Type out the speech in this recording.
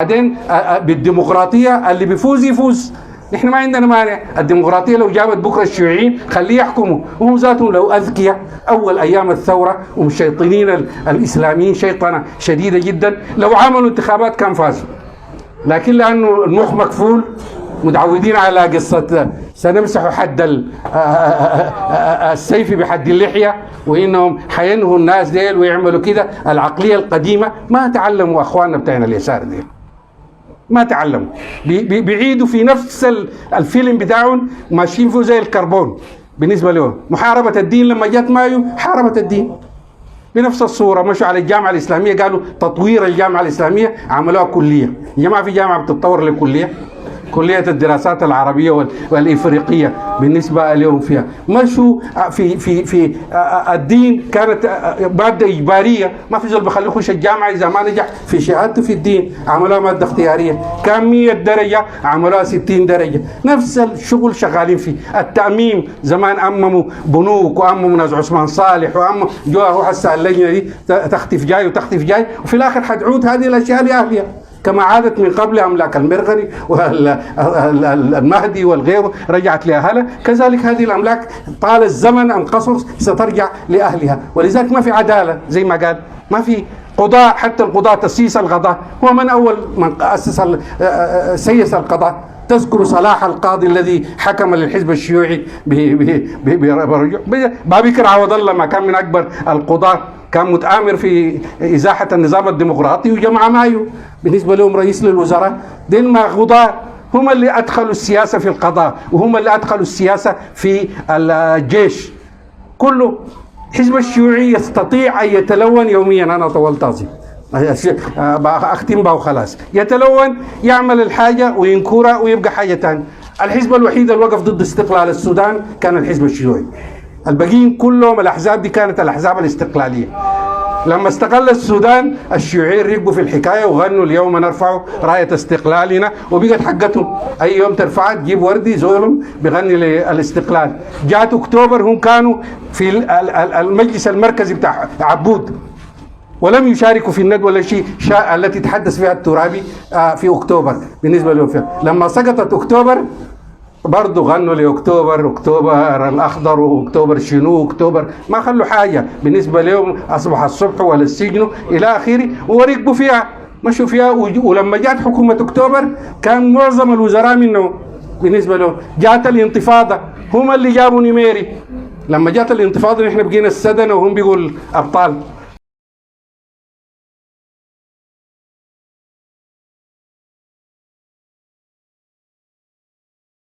بعدين بالديمقراطيه اللي بيفوز يفوز. نحن ما عندنا مانع، الديمقراطيه لو جابت بكره الشيوعيين خليه يحكموا، وهم ذاتهم لو اذكياء اول ايام الثوره ومشيطنين الاسلاميين شيطنه شديده جدا، لو عملوا انتخابات كان فازوا. لكن لانه المخ مكفول، متعودين على قصه سنمسح حد السيف بحد اللحيه، وانهم حينهوا الناس ديل ويعملوا كده. العقليه القديمه ما تعلموا اخواننا بتاعنا اليسار ديل، ما تعلموا، بيعيدوا في نفس الفيلم بتاعهم، ماشيين فيه زي الكربون. بالنسبه لهم محاربه الدين لما جت مايو حاربت الدين بنفس الصوره. مشوا على الجامعه الاسلاميه، قالوا تطوير الجامعه الاسلاميه، عملوها كليه. يا جماعه في جامعه بتتطور لكليه؟ كلية الدراسات العربية والإفريقية بالنسبة لهم فيها مشوا في الدين، كانت مادة إجبارية، ما في زول بخليه يخش الجامعة إذا ما نجح في شهادته في الدين، عملوها مادة اختيارية. كان 100 درجة عملوها 60 درجة. نفس الشغل شغالين فيه. التأميم زمان أمموا بنوك وأمموا ناس عثمان صالح وأمموا جوا هسه اللجنة دي تختف جاي وتختف جاي، وفي الآخر حتعود هذه الأشياء لأهلها كما عادت من قبل. أملاك المرغني والمهدي والغيره رجعت لأهلها، كذلك هذه الأملاك طال الزمن أم قصر سترجع لأهلها. ولذلك ما في عدالة زي ما قال، ما في قضاء. حتى القضاء تسييس القضاء هو من أول من أسس سيس القضاء. تذكر صلاح القاضي الذي حكم للحزب الشيوعي برجوع بابكر عوض الله، ما كان من أكبر القضاة، كان متآمر في إزاحة النظام الديمقراطي وجمع مايو بالنسبة لهم رئيس للوزراء. دين ما قضاة هم اللي أدخلوا السياسة في القضاء، وهم اللي أدخلوا السياسة في الجيش. كله حزب الشيوعي يستطيع أن يتلون يوميا. أنا طولت أظن أختم بها وخلاص. يتلون، يعمل الحاجة وينكرها ويبقى حاجة تانية. الحزب الوحيد اللي وقف ضد استقلال السودان كان الحزب الشيوعي. الباقيين كلهم الأحزاب دي كانت الأحزاب الاستقلالية. لما استقل السودان الشيوعيين ركبوا في الحكاية وغنوا اليوم نرفع راية استقلالنا، وبقت حقتهم. أي يوم ترفعها تجيب وردي زولهم بغني للاستقلال. جاءت أكتوبر هم كانوا في المجلس المركزي بتاع عبود، ولم يشاركوا في الندوة التي تحدث فيها الترابي في أكتوبر بالنسبة لهم فيها. لما سقطت أكتوبر برضو غنوا لأكتوبر، أكتوبر الأخضر وأكتوبر شنو أكتوبر، ما خلوا حاجة بالنسبة لهم. أصبح الصبح ولا السجن إلى آخره، وركبوا فيها مشوا فيها. ولما جاءت حكومة أكتوبر كان معظم الوزراء منه بالنسبة لهم. جاءت الانتفاضة هم اللي جابوا نميري. لما جاءت الانتفاضة نحن بقينا السدنة وهم بيقول أبطال.